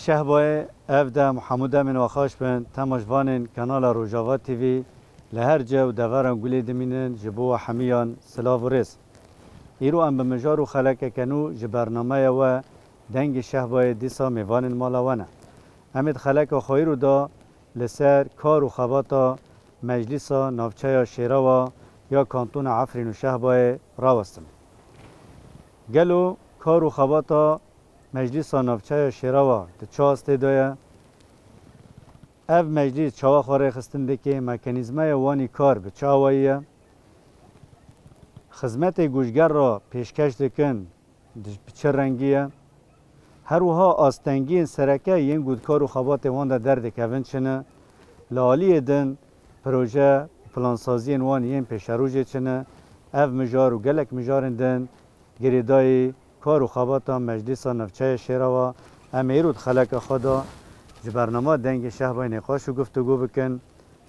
شهبای افدا محمود من وخاش بن تماشوان کانال روجاوا تیوی لهر جو دوران گلی دمینن جبو حمیان سلاو و رس ایرو ام بمجارو خلق کنو جبرنامه و دنگ شهبای دیسا میوان مالاوانه امید خلق خیرو دا لسر کار و خباتا مجلسا نافچه شیراوا یا کانتون عفرین و شهبای راوستم گلو کار و خباتا مجلس نافچه شیراوا ده چاست دایا اف مجلس چاوا خواره خستنده که مکانیزمه وانی کار به چاواییه خدمت گوشگر را پیشکش دکن چه رنگیه هر وها آستنگی سرکه ین گودکار و خبات وان در درد کون چنه لالی دن پروژه پلانسازی وان ین پیشروجه چنه اف مجار و گلک مجارندن گریدای کار و خباتا مجلس نفچه شیراوا امیرود خلق خدا برنامه دنگ شهبای نقاش و گفتگو بکن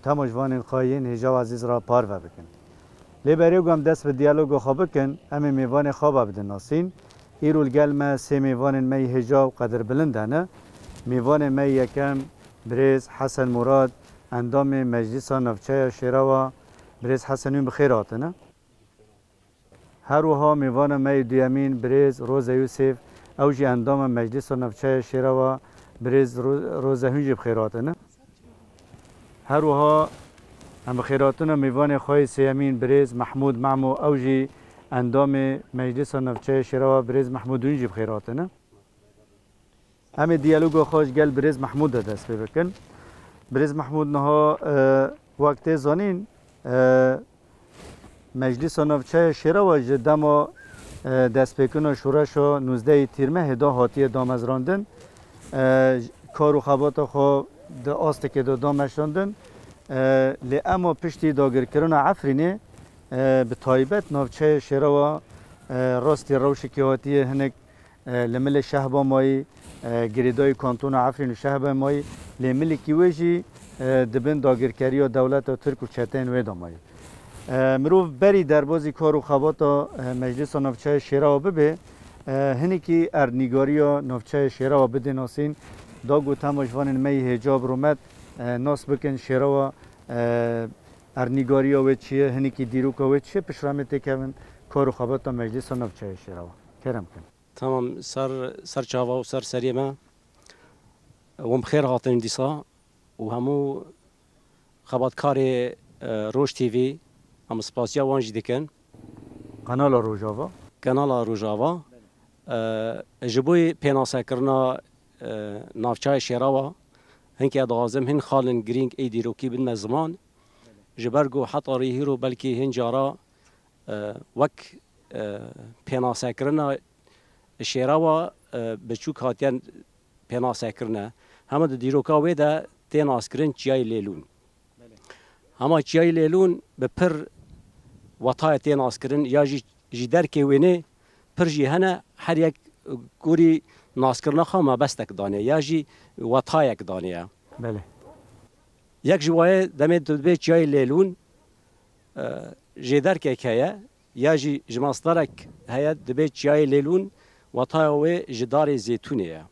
تماشوان خواهین هجا عزیز را پارو بکن لیبریو گم دست به دیالوگ خواب بکن امی میوان خواب بدن ناسین ایرول گلمه سه میوان می هجا قدر بلندانه میوان می یکم بریز حسن مراد اندام مجلس نفچه شیراوا بریز حسنون بخیراتنه هر وها میوان می دیامین بریز روز یوسف اوجی اندام مجلس نفچه شیراوا بریز روز هنجی بخیراتنه هر وها هم بخیراتنه میوان خواه سیامین بریز محمود معمو اوجی اندام مجلس نفچه شیراوا بریز محمود هنجی بخیراتنه همه دیالوگو خوش گل بریز محمود دست بکن بریز محمود نها وقت زانین مجلس نافچه شیراوا جدما دست بکنه شورش و 19 تیرمه هدا هاتی دام از راندن کار و خبات خو د آست که دامش راندن لی اما پشتی داگر کرن عفرینه به تایبت نافچه شیراوا راستی روشی که هاتی هنک لمل شهبا مایی گریدای کانتون عفرین و شهبا مایی لمل کیویجی دبن داگرکری و دولت و ترک و چتین ویدا مایی مروف بری در بازی کار و خباتا مجلس نافچه شیراوا ببه هنی که ارنیگاری و نافچه شیراوا بده ناسین داگو تماشوان می هجاب رومت ناس بکن شیراوا ارنیگاری و چیه هنی که دیروک و چیه پشرامتی که کار و خباتا مجلس نافچه شیراوا کرم کن تمام سر چاوا و سر سریمه و بخیر هاتن دیسا و همو خباتکار روش تیوی هم سپاسیا وانجی دکن کانال روجاوا کانال روجاوا جبوی پیناسه کرنا نافچای شیراوا هنگی ادغازم هن خالن گرینگ ای دیروکی بن زمان جبرگو حتی ریهیرو بلکی هنجارا وک پیناسه کرنا شیراوا بچوک هاتیان پیناسه کرنا همه دیروکا ویدا تیناس کرن چیای لیلون همه چیای لیلون به پر وطای تیناس کرن یا جی درکی وینه پر جی هنه هر یک گوری ناس کرنا خواهم بستک دانه یا جی وطایک دانه بله یک جوایه دمید دوبه چیای لیلون جی درکی که یا جی جماسترک هیا دوبه چیای لیلون وطای و جدار زیتونه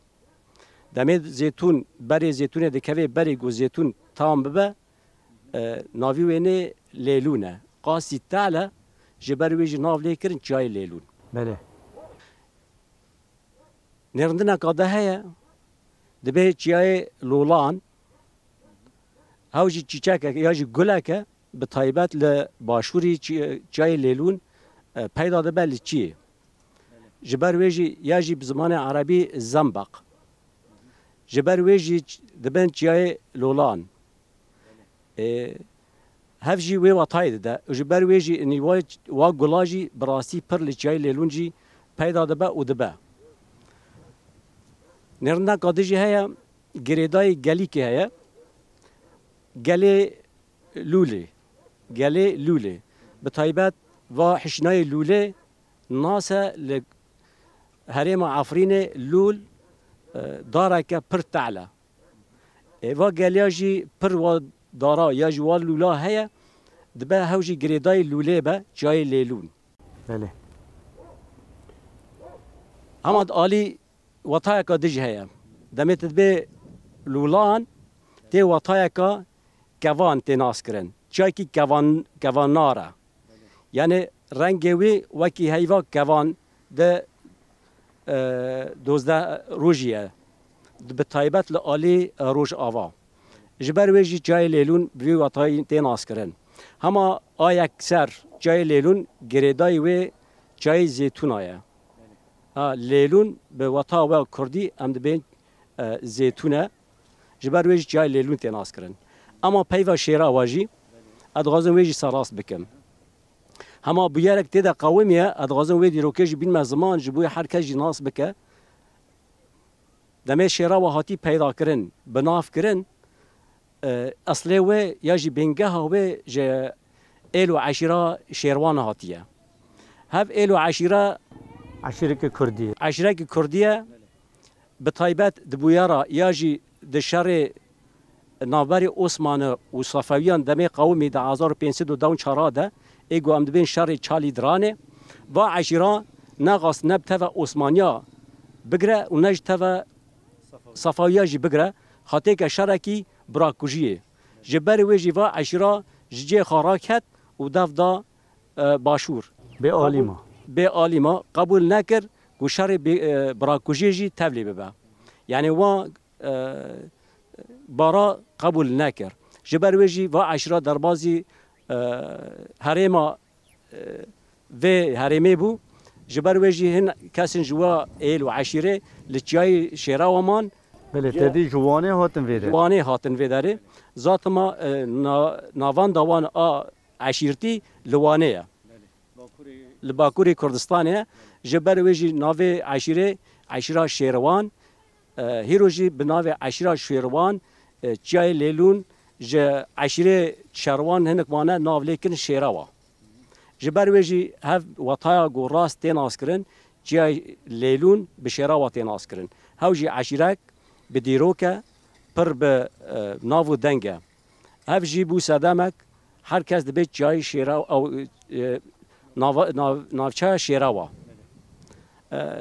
دمید زیتون بری زیتونه دکوی بری گو زیتون تام ببه ناوی وینه لیلونه قاسی تعالی جبر ویج ناو لیکرن چای لیلون بله نرندنا قاده هيا دبي چای لولان هاوجي چیچک یاجی گلک بطایبت لباشوری چای لیلون پیدا دبل چی جبر ویجی یاجی بزمان عربی زنبق جبر ویجی دبن چای لولان هفجی وی وطاید ده جبر ویجی نیوای وا گلاجی براسی پر لچای لیلونجی پیدا دبه او دبه نرنا قادجی هيا گریدای گلی که هيا گلی لوله بتایبت و حشنای لوله ناسا هرم عفرین لول داره که پر تعلا و گلیاجی پر و دارا یا جوال لولا هیا دبه هوجی گریدای لوله به جای لیلون بله هماد آلی وطای که دیج هیا دمیت دبه لولان تی وطای که کوان تناس کرن جای که کوان ناره یعنی رنگی وکی هیوا کوان ده دوزده روژیه به تایبت لآلی روژ آوا جبر ویجی جای لیلون بری وطای تناس کرن هما آیک سر جای لیلون گریدای و جای زیتون آیا لیلون به وطا و کردی ام دبین زیتونه جبر ویجی جای لیلون تناس کرن اما پیوا شیرا واجی ادغازم ویجی سراس بکم هما بیارک تیدا قومیه ادغازم ویدی روکش بین زمان جبوی هر کس جناس بکه دمه شیرا و هاتی پیدا کرن بناف کرن اصلی و یا جی بنگه ها و جه ایلو عشیره شیروان هاتیه هف ایلو عشیره عشیره که کردیه به طایبت دبویارا یا جی دشار نابری عثمان و صفویان دمه قومی ده 1504 ده ایگو ام دبین شر چالی درانه و عشیره نغاس نبته و عثمانیا بگره و نجته و صفویا جی بگره خاطر که شرکی براکوژیه جبر ویجی و عشیره جی خاراکت و دفدا باشور به آلیما قبول نکر و شر براکوژی جی تبلی ببه یعنی و بارا قبول نکر جبر ویجی و عشیره دربازی هرما و هرمی بو جبر ویجی هن کسین جوا ایل و عشیره لچای شیرا و مان بله تدی جوانه هاتن ویداره ذات ما ناوان دوان عشیرتی لوانه لباکوری کردستانه جبر ویجی ناو عشیره شیروان هیروجی بناو عشیره شیروان جای لیلون جه عشیره شروان هنک مانه ناو لیکن شیروا جبر ویجی هف وطایا گو راست تیناس کرن جای لیلون به شیروا تیناس کرن هاو جی عشیرک به دیروکه پر به ناو دنگه هف جی بو سدامک هر کس دبیت جای شیروا او ناوچه شیروا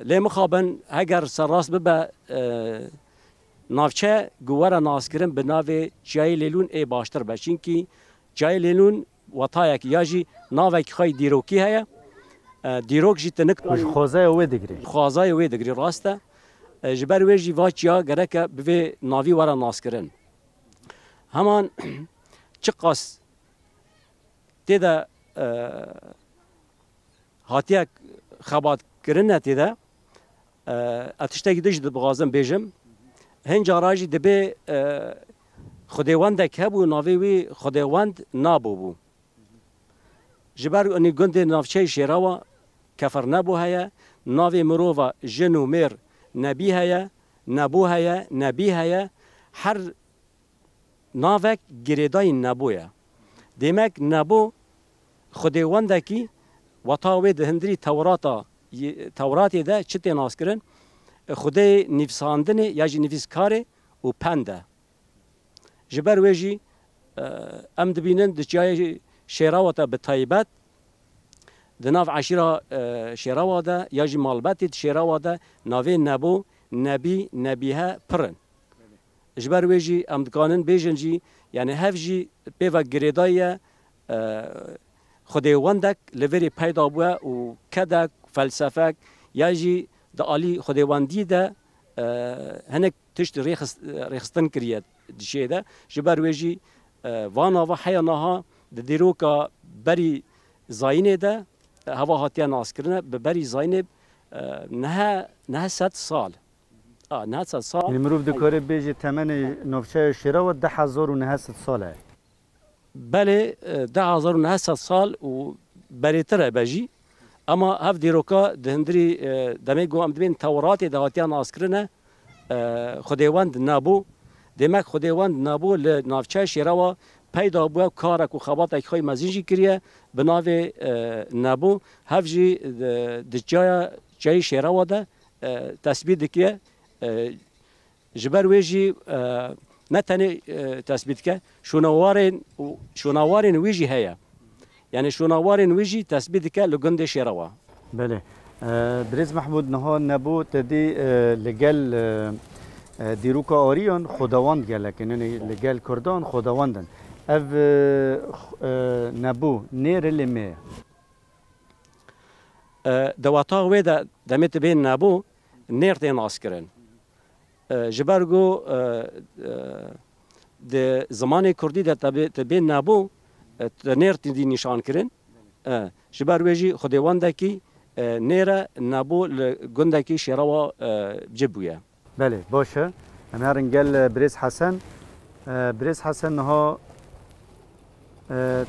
لی مخابن اگر سراس ببه ناوچه گواره ناس کرن به ناو جای لیلون ای باشتر بچین که جای لیلون وطایک یا جی ناوک خواهی دیروکی هیا دیروک جی تنک خوازای وی دگری راسته جبر وی جی واچیا گره که به ناوی واره ناس کرن همان چه قاس تیده هاتیک خبات کرن تیده اتشتاکی دش بغازم بیجم هنج آراجی دبی خداوند که بو ناوی وی خداوند نابو بو جبر انی گند نافچه شیراوا کفر نبو هیا ناوی مرووا جنو میر نبی هیا نبو هیا نبی هیا هر ناوک گریدای نبویا دیمک نبو خداوند کی وطاوی دهندری توراتی ده چتی ناس کرن خدای نفساندن یا جی نفسکاره و پنده جبر ویجی ام دبینن دجای شیراوتا به تایبت دناف عشیره شیراوادا یا جی مالبتی شیراوادا ناوی نبو نبی نبیه پرن جبر ویجی ام دکانن بیجن جی یعنی هف جی پیوا گریدای خداوندک لوری پیدا بوه و کدک فلسفک یا جی د عالی خداوندی ده هنک تشت ریخستن کریه دیشه ده جبر ویجی وانا و حیانها د دیروکا بری زاینه ده هوا هاتیا ناس کرنه به بری زاینه نه 100 سال نه 100 سال یعنی مروف دکاره بیجی تمن نوفچه شیرا و 10,900 ساله بله 10,900 سال و بریتره بجی اما هف دیروکا دهندری دمی گو ام دبین تورات دهاتیان ناس کرنه خداوند نبو دمک خداوند نبو لنافچه شیراوا پیدا بو کارک و خباتک خواهی مزینجی کریه بناوی نبو هفجی جای شیراوا ده تثبیت که جبر ویجی نه تنه تثبیت که شونوارین ویجی هیا یعنی شونوارین ویجی تثبیت که لگند شیراوا. بله برز محمود نها نبو تدی لگل دیروکا آریان خداوند گله که لگل کردان خداوندن اف نبو نیر لیمه دواتا وی دا دمت بین نبو نیر تین آسکرن جبرگو د زمان کردی دا تبین نبو نیر تین نشان کرن جبرویجی خداوند کی نیر نبو لگندکی شیراوا جبویه. بله باشه هنرن گل برز حسن نها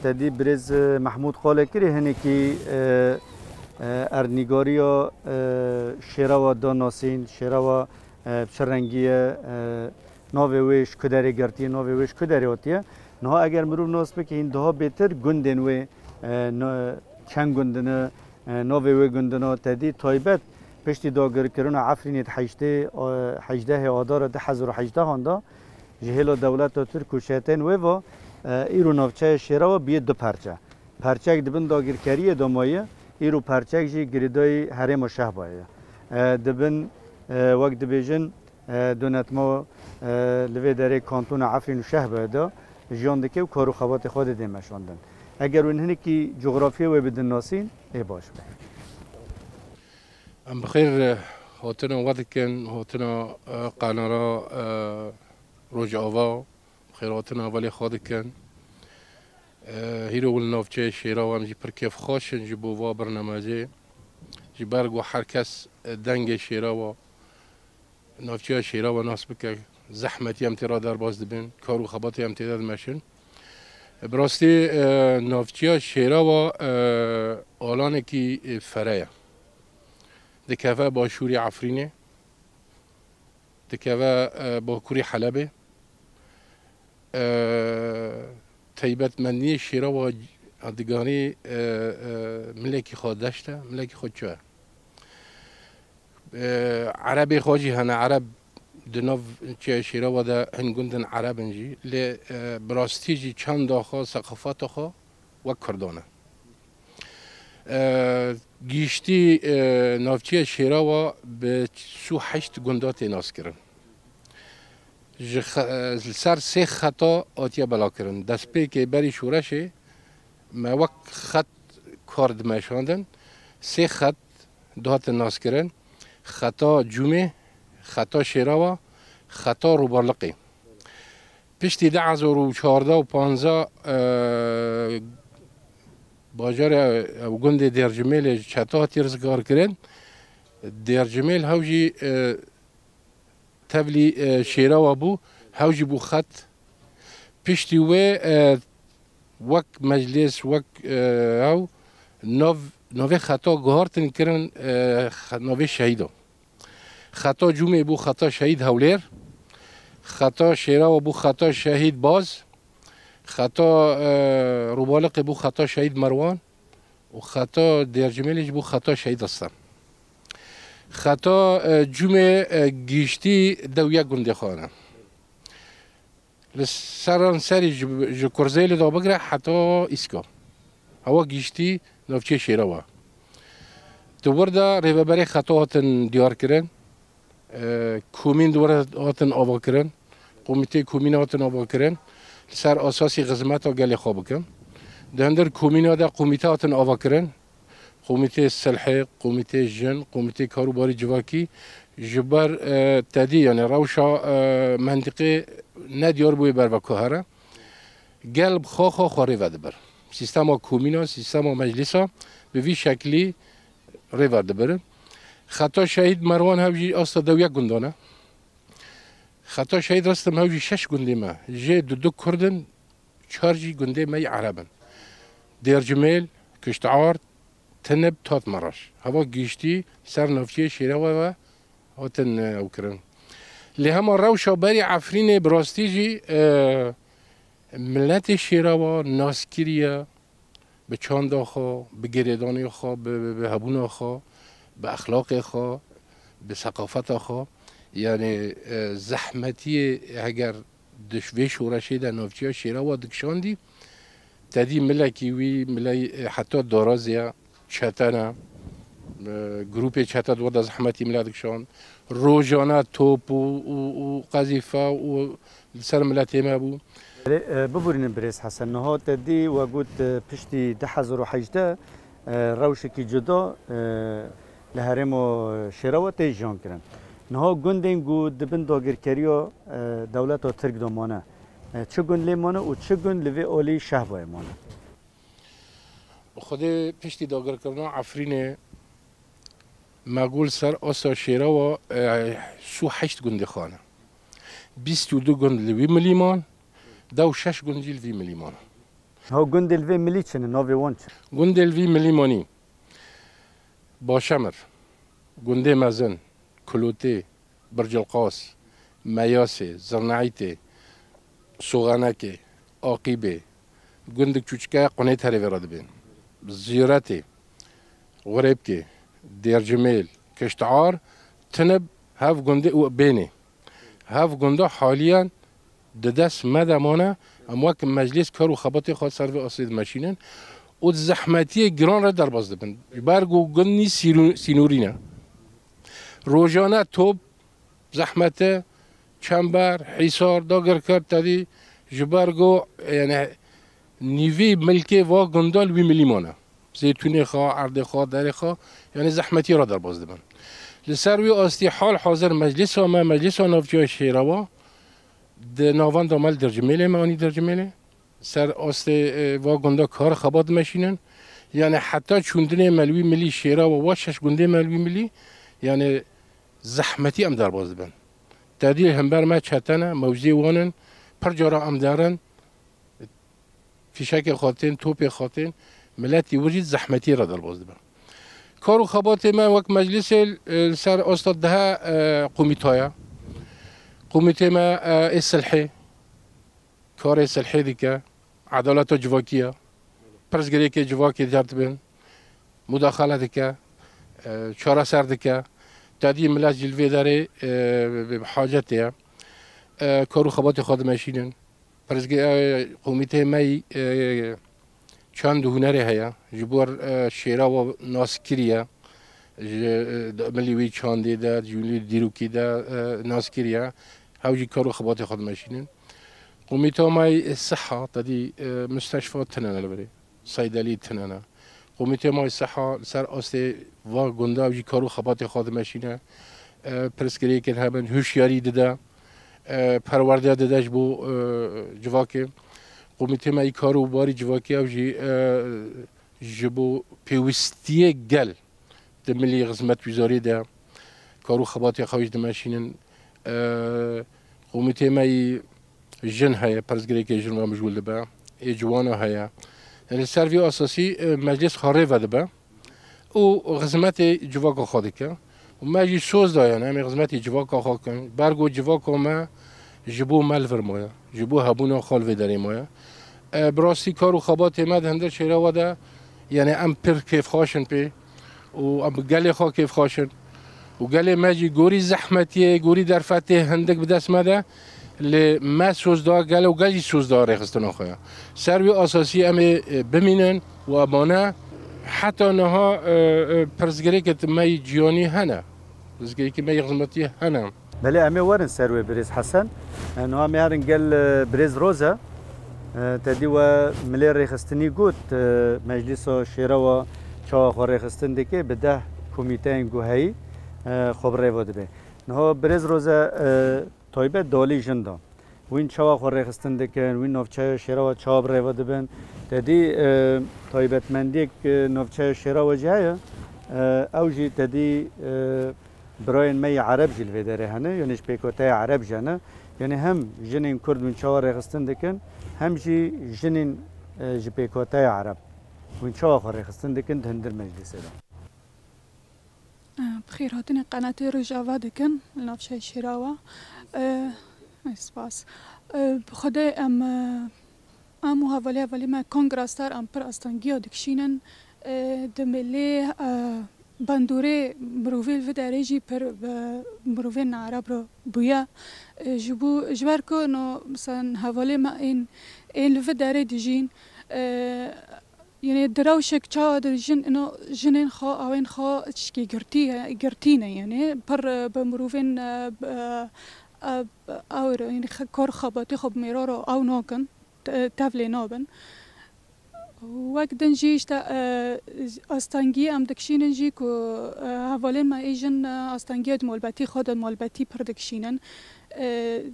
تدی برز محمود خاله کری هنی کی ارنیگاریا شیراوا داناسین شیراوا بشرنگیه ناوی ویش کدری گرتی ناوی ویش کدری آتیه نها اگر مروف ناس بکی این ده بهتر گندن و چند گندنه ناوی وی گندنا تدی تایبت پشتی داگر کرون عفرینیت حجده آدار 2018 هنده جهل دولت ترک و شیطان و ایرو نافچه شیراوا بیه دو پرچک دبن داگر کریه دامایه ایرو پرچک جی گریدای حرم و شهبایه دبن وقت دبیجن دونتما لوی داره کانتون عفرین و شهبایه دا جاندکه و کارو خوات خود دیمشاندن اگر اون هنی که جغرافیه و بدن ناسین ای باش ام بخير هوتنا ودكن هوتنا قانرا رجعوا بخير هوتنا ولي خادكن هيرو النافچه شيراوان جي بركيف خوشن جي بووا برنامجي جي برگو هر کس دنگ شيراوا نافچه شيراوا ناس بك زحمتي امترا در باز دبن کارو خباتی امتداد مشن براستی نافچه شيراوا آلان کی فرایه دكافا باشوري عفرينه دكافا باكوري حلبه تيبت مني شيراوا دگاني ملكي خودشته ملكي خودشوه عربي خواجي هنا عرب دناف شيراوا ده هنگوندن عربنجي ل براستيجي چند آخا ثقافات آخا و کردانه گیشتی نافچه شیراوا به سو 8 گندات ناس کرن سر 3 خطا آتیا بلا کرن دست پی که بری شورشه ما وقت خط کارد مشاندن 3 خط دهات ناس کرن خطا جمعه خطا شیراوا خطا روبرلقی پشتی 10 و 14 و 15 باجار او گند درجمیل چتا تیرزگار کرن درجمیل هاوجی تبلی شیراوا بو هاوجی بو خط پشتی و وک مجلس وک او نوی خطا گهارتن کرن نوی شهیدو خطا جمعه بو خطا شهید هولیر خطا شیراوا بو خطا شهید باز خطا روبالق بو خطا شهید مروان و خطا درجمیلش بو خطا شهید هستم خطا جمعه گیشتی دویه گنده خانه لسران سری جو کرزیل دا بگره حتی اسکا هوا گیشتی نافچه شیراوا دوباره دا ریوبری خطا هاتن دیار کرن کومین دوباره هاتن آوا کرن کمیته کومین هاتن آوا کرن سر اساسی خدمت گلی خواب کن دندر کومینا دا کمیته هاتن آوا کرن کمیته صلح کمیته جن کمیته کاروباری جواکی جبر تدی یعنی روشا منطقه ندیار بوی بر وکهره قلب خاخا خاری ود بر سیستم کومینا سیستم مجلسا به وی شکلی ریورد بر خطا شهید مروان هوجی اصلا دویه گندانه خطا شهید رستم هوجی 6 گنده ما جه دو کردن 4 گنده ما عربن درجمیل کشتعار تنب تات مراش هوا گیشتی سر نفچه شیراوا و هاتن او کرن لهم روشا بری عفرین براستی جی ملت شیراوا ناسکریه به چاند خو، به گریدانی خو، به هبون خو، به اخلاق خو، به ثقافت خو. یعنی زحمتی اگر دشوی شورشی در نوچه شیراوا دکشاندی تدی ملکی وی ملی حتی دارازیا چتنه گروپ چتد ورد زحمتی ملت دکشاند روزانه توپ و قذیفه و سر ملت ما بود. ببورین بریز حسن نها تدی و گود پشتی 2018 روشکی جدا لهرم و شیراوا تیجان کردن. نها گندین گود دبن داگرکریا دولت و ترک دامانه چه گند لیمانه و چه گند لوی اولی شهبای مانه. خود پشتی داگر کردن عفرینه مقول سر آسا شیراوا سو 8 گند خانه 22 گند لوی ملیمان 6 گند لوی ملیمان. ها گند لوی ملی چنه ناوی وان چه؟ گند لوی ملیمانی باشمر گنده مزن کلوته برجلقاس میاسه زرنعیته سوغانکه عاقبه گندک چوچکه قنه تری ورد بین زیارته غریبکه دیرجمیل کشتعار تنب هف گنده او بینه هف گنده حالیاً ددس مدامانه اما که مجلس کار و خباتی خواهد سر و اصید ماشینن و زحمتی گران را در باز دبن برگو گنی سینورینه روزانه توب زحمت چنبر حصار داگر کرد تدی جبرگو یعنی نیوی ملکی و گندال وی ملیمانه زیتونی خواه عرض خواه داری خواه یعنی زحمتی را در باز دبن لسر وی آستی حال حاضر مجلس ها مجلس ها نافجای شیراوا ده ناوان دامل درجمیله مانی درجمیله سر آستی و گندا کار خباد مشینن یعنی حتی چوندن ملوی ملی شیراوا و 6 گنده ملوی ملی یعنی زحمتی ام در باز دبن تدیل هم بر ما چتنه موزی وانن پر جارا ام دارن فیشک خاطن توپ خاطن ملتی وجود زحمتی را در باز دبن کارو خبات ما وقت مجلس سر استاد ده قومیتایا قومیته ما الصلحی کار الصلحی دیگه عدالت و جواکیه پرزگری که جواکی جرد بین مداخله دیگه چاره سر دیگه تادی ملت جلوه داره به حاجته کارو خبات خود ماشینن پرزگری قومیته ما چند هنری هیا جبور شیرا و ناسکریه ملیوی چاندی ده جولی دیروکی ده ناسکریه هاوجی کارو خبات خود ماشینن قومیته ما صحه تادی مستشفى تنانه لبری صیدلی تنانه قومیته ما صحه سر آسته و گنده هاوجی کارو خبات خود ماشینه پرسکری که هم هوشیاری ده پرورده دهش بو جواکه قومیته ما ای کارو باری جواکی هاوجی جبو پیوستی گل ده ملی خدمت وزاری ده کارو خبات خواهش ده ماشینن قومیته ما ای جن هیا پرزگری که جن را مشغول ده ای جوانا هیا یعنی سروی اساسی مجلس خاره وده به او خدمت جواک خواهد که و مجلس سوز دایان همی خدمت جواک خواهد کن برگو جواک ما جبو مل فرمایا جبو هبونا خال و داری مایا براستی کارو خبات ما هندر شیرا وده یعنی ام پر کیف خاشن پی و ام گله خا کیف خاشن و گله ماجی گوری زحمتیه گوری در فتح هندک بدست مده ل ما سوزدار گله و گلی سوزدار رخستن خواه سروی اساسی ام بمینن و امانه حتی نها پرزگری که می جیانی هنه پرزگری که می خدمتی هنه بله امی ورن سروی بریز حسن نها میارن گل بریز روزه تدی و ملی رخستنی گوت مجلس شیرا و چا خو رخستن دکه به 10 کمیته گوهی خبره وده به نها بریز روزه تایبه دالی جندا وین چا خو رخستن دکن وین نوچه شیرا و چا بره وده بن تدی تایبت مندی نوچه شیرا و جای اوجی تدی براین می عرب جلوه داره هنه یعنی شپیکوتای عرب جنه یعنی هم جنین کرد وین چا رخستن دکن هم جی جنین شپیکوتای عرب وین چا خو رخستن دکن هندر مجلس ده بخير هاتني قناة روجافا دكن لنافشة شراوة سپاس بخدا ام حوالی ما کنگراستار ام پر استانگیا دکشینن دملی بندوره مروفیل و درجی پر مروفیل نعرب رو بویا جبر کو نو مثلا حوالی ما این لفه داره دیجین يعني دراوشك تشا درجن انه جنين خا اوين خا تشكي قرتينا يعني بر بمروفين او يعني كور خباتي خب ميرارو او نوكن تافلي نوبن وقت دنجيش تا استانجي ام دكشينن جي كو هاولين ما ايجن استانجي مولباتي خود مولباتي بردكشينن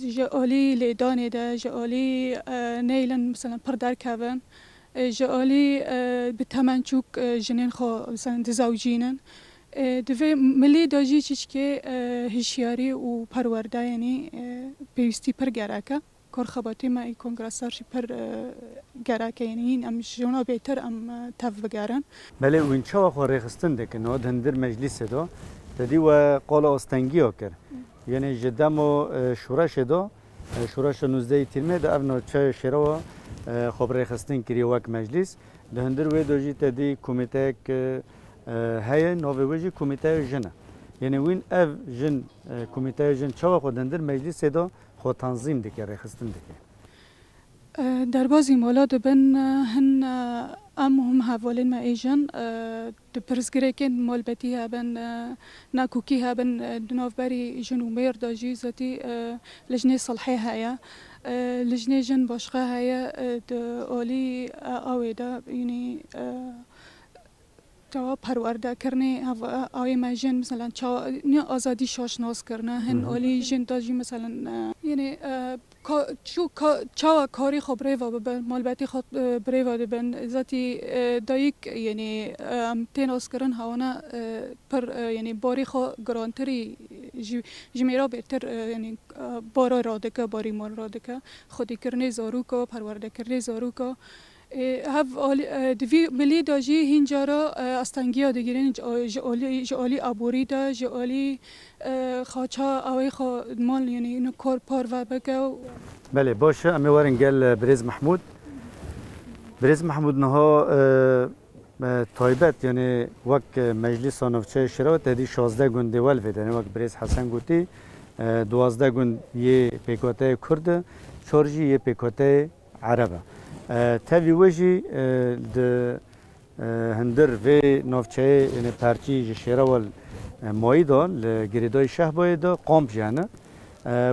جاولي ليداني دا جاولي نيلن مثلا بردار كافن جاولي بتمنچوك جنين خو مثلا تزوجينن دوی ملی داجی چیزکه هشیاری و پرورده یعنی پیوستی پر گرکه کار خباتی ما ای کنگرسارشی پر گرکه یعنی این ام جونا بهتر ام تف بگرن. بله وین چه وقت رخستن ده که نود هندر مجلس دا تدی و قال استنگی آکر یعنی جدم و شورش دا شورش 19 تیرمه دا افنا چه شرا خب رخستن کری وک مجلس ده هندر و داجی تدی کمیته که هاي نوفيجي كوميتاي جنة يعني وين اف جن كوميتاي جن شو خود اندر مجلس دا خود تنظيم دكي رخصتن دكي دربازي مولاد بن هن هم هاولين ما ايجن دبرزگريكن مولبتي هابن ناكوكي هابن دنوفبري جنومير داجي زاتي لجنة صلحي هيا لجنة جن باشقه هيا اولي اويدا يعني چاوا پرورده کرنه آی ماجن مثلا چاوا نه آزادی شاشناس کرنه هن اولی جن داجی مثلا یعنی چاوا کاری خب ریوا ببن مالبتی خود بریوا ببن ذاتی دایک یعنی تیناس کرن هاونا پر یعنی باری خو گرانتری جمیرا بهتر یعنی بارا رادکه باری مال رادکه خودی کرنه زاروکا پرورده کرنه زاروکا هف دوی ملی داجی هنجارا استانگیا دگیرن جالی آبوری دا جالی خاچا آوی خا مال یعنی اینو کار پار و بگو. بله باشه امی وارن گل برز محمود. برز محمود نها تایبت یعنی وقت مجلس آنوچه شرا تهدی 16 گنده ول وید یعنی وقت برز حسن گوتی 12 گند یه پیکاته کرد 4 یه پیکاته عربه. تابی وجی د هندر و نافچه یعنی پرچی شیراول مایدان لگریدای شهر دا قامپ جانه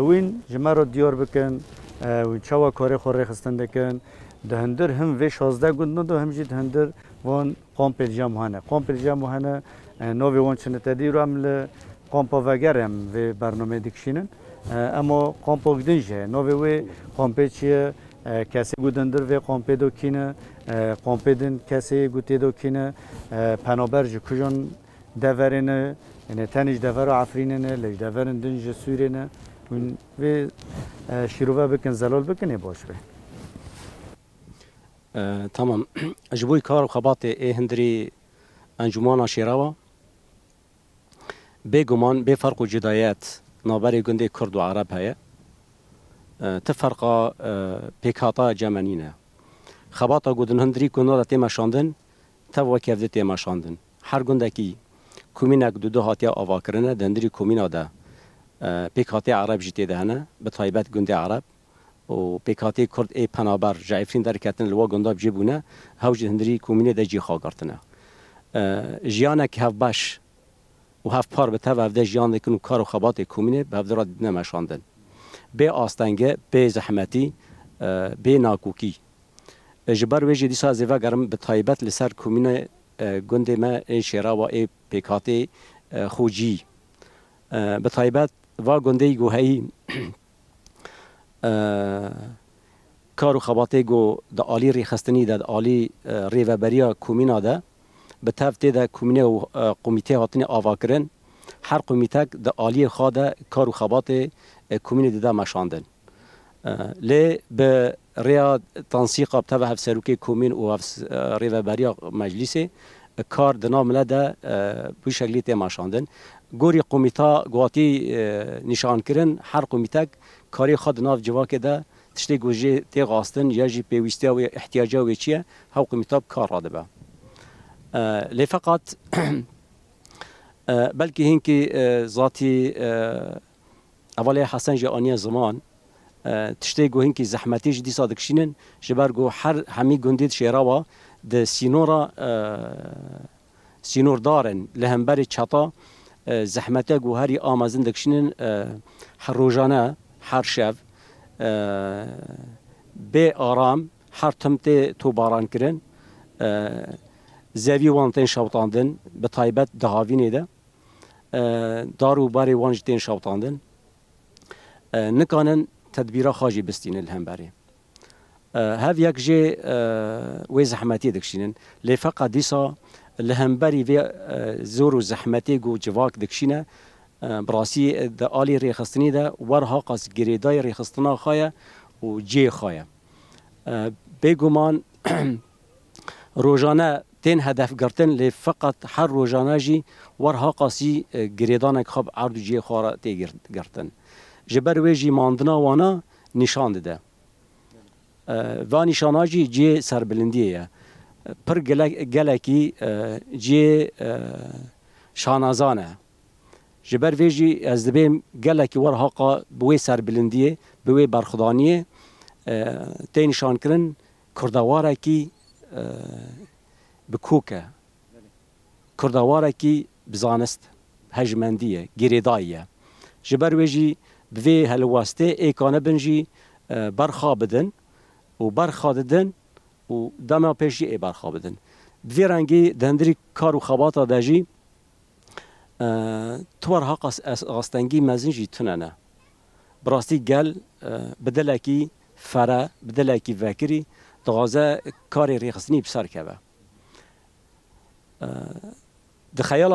وین جمع دیار بکن وین چوا کاری خوری خستن دکن ده هندر هم و 16 گندن دو هم جد هندر وان قامپ جامعانه قامپ جامعانه نوی وان چنه تدی رو عمل قامپ وگرم و برنامه دکشینن اما قامپ گدنجه نوی و قامپ چیه کسی گودندر و قامپ دو کینه قامپدن کسی گوتی دو کینه پنابرج کجان دورنه یعنی تنیج دور عفرینه لج دورن دنج سورینه و شروع بکن زلال بکنه باش به تمام جبوی کار و خبات هندری انجمان شیراوا بگمان به فرق و جدایت نابری گنده کرد و عرب هیا تفرقا پیکاتا جمانینه خباتا گودن هندری کنولا تیما شاندن توا کفده تیما شاندن هر گنده کی کومینک دو هاتیا آوا کرنه دندری کومینا ده پیکاتی عرب جیتی دهنه به طایبت گنده عرب و پیکاتی کرد ای پنابر جایفرین در کتن لوا گنده بجیبونه هوج هندری کومینه ده جی خاگرتنه جیانه که هف باش و هف پار به توا هفده جیانه کنو کار و خبات کومینه به هفده را دیدنه مشاندن به آستنگه به زحمتی به ناکوکی جبر ویژه دیسا زیوه گرم به طایبت لسر کومینه گنده ما ای شیرا و ای پیکاتی خوجی به طایبت و گنده گوهی کارو خباته گو دا آلی ریخستنی دا آلی ریوبریا کومینا دا به تفته دا کومینه و قومیته هاتنی آوا کرن هر قومیته دا آلی خواده کارو خباته کومینه دا مشاندن لی به ریا تنسیق بتوه هف سروکی کومین و هف ریوبریا مجلسه کار دنا ملده بو شکلی تماشاندن گوری قومیتا گواتی نشان کرن هر قومیتک کاری خود ناف جواک ده تشتی گوجه تی غاستن یا جی پیوستی و احتیاجا و چیه هاو قومیتا کار راده به لی فقط بلکه هنکی ذاتی اولی حسن جانی زمان تشتی گو هنکی زحمتی جدی صادقشینن جبر گو هر همی گندید شیراوا ده سینور دارن لهمبری چطا زحمته گو هری آمازن دکشینن هر روزانه هر شب به آرام هر تمت تو باران کرن زوی وانتین شوطاندن به تایبت دهاوینه ده دارو باری وانجتین شوطاندن نکانن تدبیرا خاجی بستین الهمبری هاv یک جه و زحمتی دکشینن لی فقط دیسا لهمبری و زور و زحمتی گو جواک دکشینه براسی د آلی ریخستنی ده ورها قاس گریدای ریخستنا خواهی و جه خواهی بگومان روزانه تین هدف گرتن لی فقط هر روزانه جی ورها قاسی گریدانک خواب عرض جه خواه تی گرتن جبر ویجی ماندنا وانا نشان ده و نشاناجی جه سربلندیه پر گلکی جه شانازانه جبر ویجی از دبیم گلکی ورهاقا بوی سربلندیه بوی برخدانیه تی نشان کرن کردواره کی بکوکه کردواره کی بزانست هجمندیه گریداییه جبر ویجی بوی هلواسته ایکانه بنجی برخابدن و برخاددن و دما پیشی ای برخابدن بوی رنگی دندری کار و خباتا داجی توار حق غستنگی مزنجی تنانه براستی گل بدلکی فرا بدلکی وکری دغازه کاری ریخسنی بسر کبه دخیال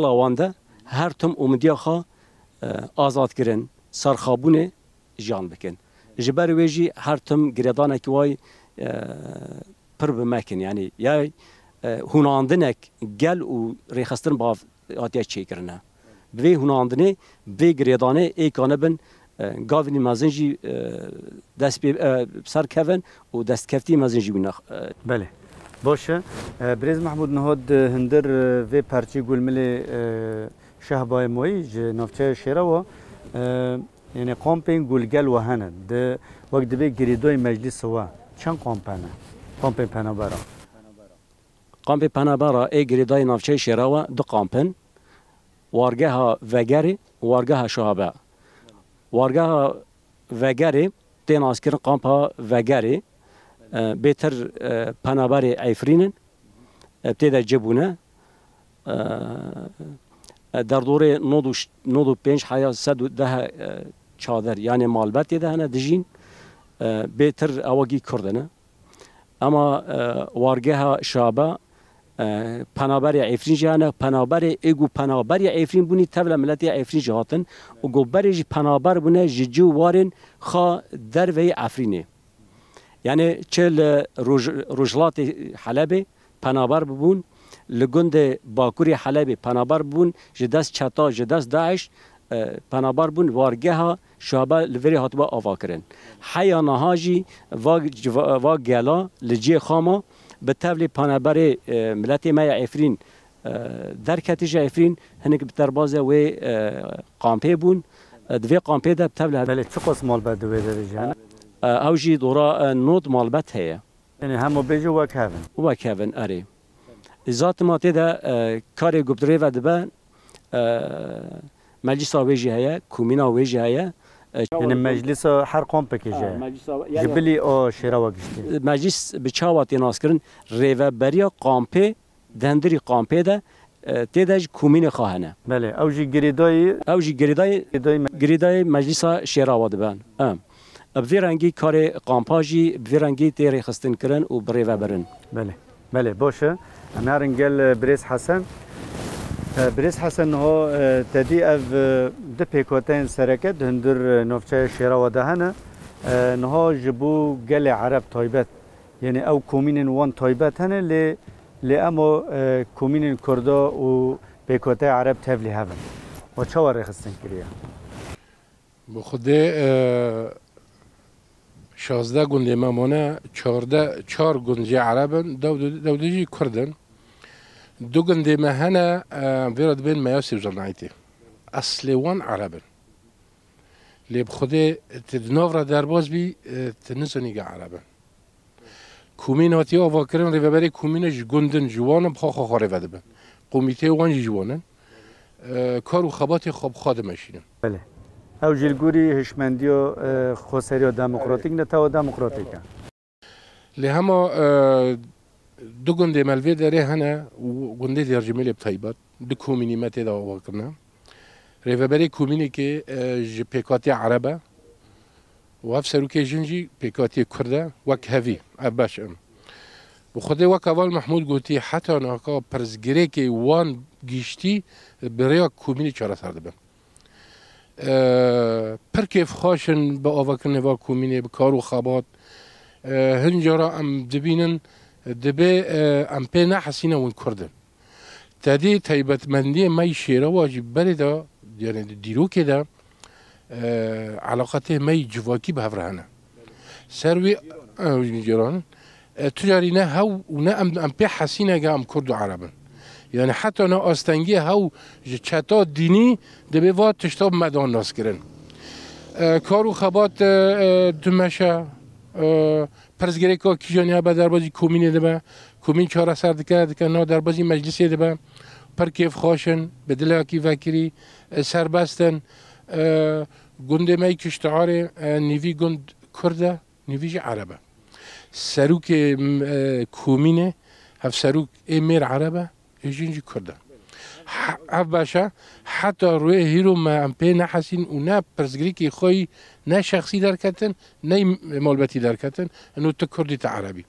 آوانده هر تم امیدیا خوا آزاد کرن سرخابونه جان بکن جبر ویجی هر تم گریدانه که وای پر بمکن یعنی یا هوناندنک گل و ریخستن با آتیا چی کرنه به هوناندنه به گریدانه ایکانه بن گاوینی مازنجی دست سر کفن و دست کفتی مازنجی بینخ بله باشه بریز محمود نهاد هندر و پرچی گل ملی شهبای موی نافچه شیرا و یعنی کامپین گلگل و هنه ده وقت به گریدای مجلس و چند کامپینه کامپین پنابرا قامپ پنابرا ای گریدای نافچه شیراوه دو قامپن وارگاه وگری وارگاه شهابه وارگاه وگری تین اسکر قامپ وگری بهتر پنابر عفرینن ابتدا جبونه در دوره نودو پنج حیا 110 چادر یعنی مالبت ده نه دجین بهتر اواگی کردنه اما وارگاه شابه پنابر عفرین جانه پنابر ایگو پنابر عفرین بونی تبل ملتی عفرین جهاتن و گوبرج پنابر بونه ججو وارن خا در وی عفرینه یعنی چل رجلات حلب پنابر ببون لگند باکوری حلب پنابر بون جدست چتا جدست داعش پنابر بون وارگاه شابه لوری هاتبا آوا کرن حیا نهاجی و گلا لجی خاما به تبلی پنابر ملت ما عفرین در کتیج عفرین هنگ بتربازه و قامپه بون دوی قامپه ده بتبلی بله چه قسم مالبت دوی ده جانه اوجی دورا نود مالبت هیا یعنی همو بیجو و کهون اره ذات ما تیده کار گبدره و دبن مجلس آویجی هیا کومین آویجی هیا یعنی مجلس هر قوم پکیجه جبلی او شیرا وگشتی مجلس بچاواتی ناس کرن ریوبریا قامپه دندری قامپه ده تیدج کومین خواهنه بله اوجی گریدای مجلس شیرا و دبن بوی رنگی کار قامپاجی بوی رنگی تیری خستن کرن و بریوه برن بله باشه امارن گل بریز حسن ها تدی اف ده پیکوتین سرکت هندر نفچه شیرا و دهنه نها جبو گل عرب تایبت یعنی او کومین وان تایبت هنه لأمو كومين كردا و بيكوتي عرب تفلي هفن و چه وره خستن كريا؟ بخوده 16 گنده مامانه 4 گنجه عربن دودجی کردن 2 گنده مهنه ویرد بین میاسی جنایتی اصلی وان عربن لی بخوده تدناف را درباز بی تنسونیگه عربن کومین هاتی آوا کرن ریوبری کومینش گندن جوانم بخوا خاره وده بن قومیته وان جوانن کارو خبات خوب خاده ماشینن بله او جلگوری هشمندی و خسری و دموکراتیک نتا و دموکراتیکه لی هما 2 گنده ملوی داره هنه و گنده دیار جمیل بطایبات 2 کومینی متی دا آوا کرنه ریوبری کومینی که پیکاتی عربه و هف سروکی جنجی پیکاتی کرده وک هوی عباش و خود وک اول محمود گوتی حتی ناکا پرزگره که وان گیشتی برای کومینی چاره سرده بم پر کیف خاشن با آوکرنه و کومینی بکارو خابات هنجارا ام دبینن دبه ام پی نحسینه ون کردن تادی تایبت مندی مای شیره واجب برده يعني ديرو كده علاقته مي جواكي بهفرهنا سروي جيران تجارينا هاو ونا ام بي حسينا جا ام كردو عربا يعني حتى انا استنجي هاو چتا ديني دبي وات تشتاب مدان ناس كرن كارو خبات دمشا پرزگری که کیجانی با دربازی کومینه دبا کومین چهار سر دکه نا دربازی مجلسی دبا پر کیف خاشن بدل کی وکری سربستن گنده می کشتعاره نیوی گند کرده نیویج عربه سروک کومینه هف سروک امیر عربه ایجینجی کرده هف باشه حتی روی هیرو ما ام پی نحسین و نه پرزگری که خوی نه شخصی در کتن نه مالبتی در کتن انو تکردی تا عربی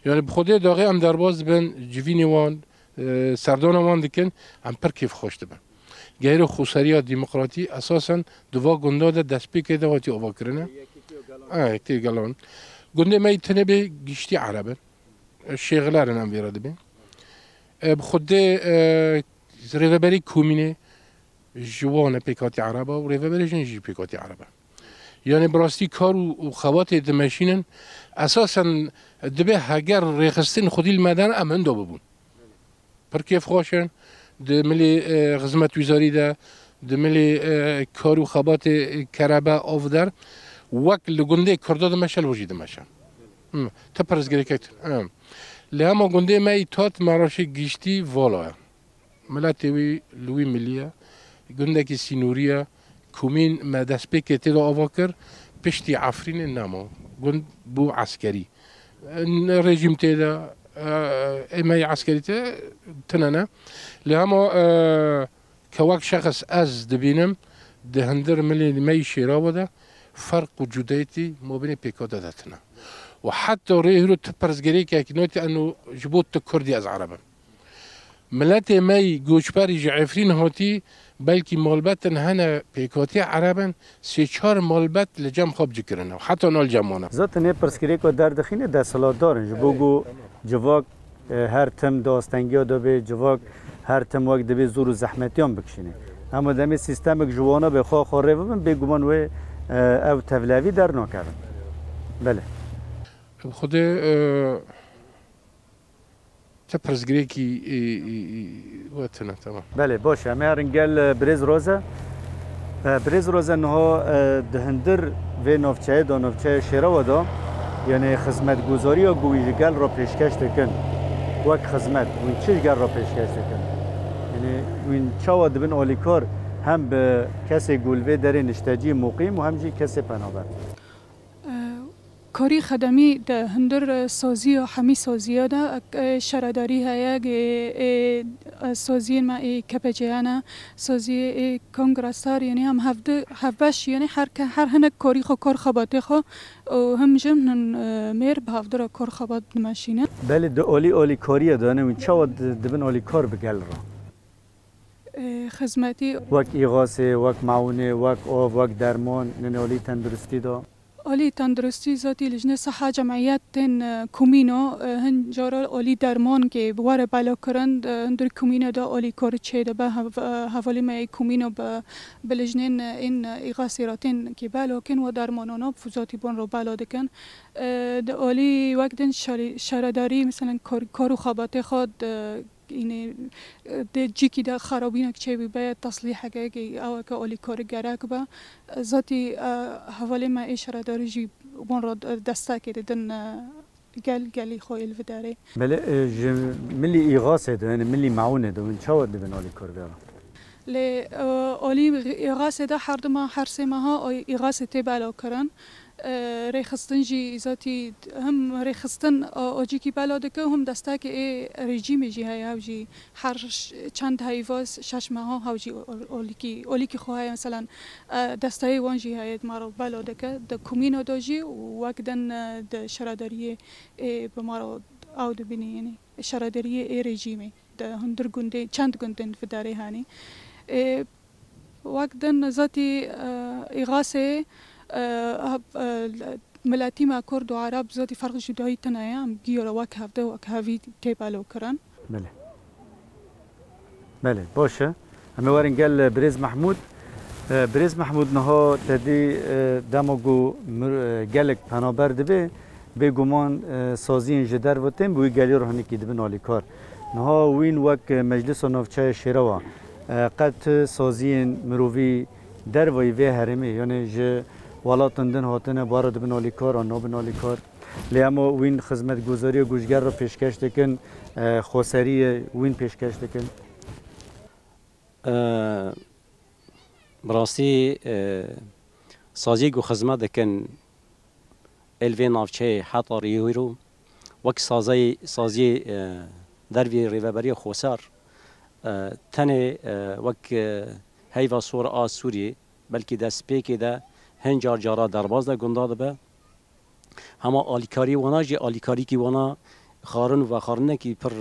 یعنی بخوده داغه ام درباز بن جوینی وان سردان وان دکن ام پر کیف خوشته بن غیر خسری دموکراتی اساسا دوا گنده ده دست پی که دواتی آوا کرنه یکی گلان گنده می تنه به گشتی عربه شغلارن ام ویراده بین بخوده ریوبری کومینه جوان پیکاتی عربه و ریوبری جنجی پیکاتی عربه یعنی براستی کار و خوات دمشینن اساسا دبه هگر ریخستین خودی المدن امن دو ببون پر کیف خوشن دملی خدمت وزاری ده دملی کار و خوات کربه آفدر وقت لگنده کرده دمشل وجود دمشل تا پرزگری کت لما گنده ما ایتات مراش گیشتی والا ملاتوی لوی ملیه گنده کی سینوریا کومین ما دست به که تدا آواکر پشتی عفرین نما گند بو عسکری رژیم تدا ایمای عسکری تنانه لما كواك شخص از دبینم دهندر ملی می شیرا بوده فرق وجودیتی ما بین پیکادا داتنا و حتی ريهرو تبرزگری که اکنوتی انو جبوت کردی از عربم ملت می گوشبری جعفرین هاتی بلکی مالبتن هنه پیکاتی عربن 3-4 مالبت لجم خواب جکرنه و حتی نال جمانه ذات نه پرسکری که در دخینه دستلات دارن جبوگو جواک هر تم داستنگی دا به جواک هر تم وقت دبی زور و زحمتیان بکشینه اما دمی سیستم جوانا به خواه خواه ببین بگومان و او تولوی در نکردن بله خود تپرزگری کی وقتنا تمام بله باشه همه هرنگل بریز روزه نها دهندر و نوفچه دا نوفچه شیره ودا یعنی خدمت گذاری یا گویجگل را پیشکش دکن وک خدمت وین چیزگل را پیشکش دکن یعنی وین چاوا دبن آلیکار هم به کسی گلوه در نشتاجی مقیم و همجی کسی پنابر کاری خدمی ده هندر سازی و همی سازی ده شرداری هایی سازی ما کپجیانا سازی کنگرسار یعنی هم هفبش یعنی هر هنگ کاری خو کار خباته خو و هم جمن میر به هفدر کار خبات نماشینه بله ده اولی کاریه دانه و چه دبن اولی کار بگل را خدمتی وک ایغاسه وک معونه وک آب وک درمان نه اولی تندرستی دا آلی تندرستی ذاتی لجنه صحة جمعیت تن کومینو هن جارا آلی درمان که بواره بالا کرند هندر کومینو دا آلی کار چه دا به حوالی ما کومینو به لجنه این اغاسیراتین که بالا کن و درمانانا بفوزاتی بون رو بالا دکن دا آلی وقتن شرداری مثلا کارو خوابات خود اینه جیکی دا خرابینک چه بی باید تصلیح که او که آلی کار گرک با ذاتی حوالی ما اشاره داری جی بون را دسته که دن گلی خویل و داره بله ملی إغاثة ده يعني ملی معونه ده من چاود ده بنالی کار بیارم لی آلی اغاثه ده هر دو ما هر سه ماها اغاثه تی بالا کرن ریخستن جی ذاتی هم ریخستن آجی کی بالا دکه هم دسته که رژیم جی های او جی هر چند هایواز شش ماه ها جی اولی کی خواه مثلا دسته وان جی های مارو بالا دکه د کومینو دو جی وقتن د شرادری به مارو او د بینی یعنی شرادری رژیمی د هندر گنده چند گندن فداری هانی وقتن ذاتی اغاثه ملاتی ما کرد و عرب ذاتی فرق جدایی تنایی هم گیاره وک هفته وک هفی تیبالو کرن بله بله باشه همه وارن گل بریز محمود نها تدی دماغو گلک پنابر دبه به گمان سازی جدر و تیم بوی گلی روحانی که دبن آلی کار نها وین وک مجلس و نوفچه شیروا قد سازی مروی در وی وی هرمی یعنی جه ولاتندن هاتنه بارد بن آلی کار و نو بن آلی کار لیاما وین خدمت گذاری و گوشگر رو پیشکش دکن خوصری وین پیشکش دکن براستی سازی گو خدمت دکن الوی نافچه حتی ریویرو وک سازی دروی ریوبری خوصار تنه وک هیوا سور آز سوری بلکه دست پیکی ده هنجار جارا درباز ده گنداده به همه آلیکاری وانا جی آلیکاری کی وانا خارن و خارنه کی پر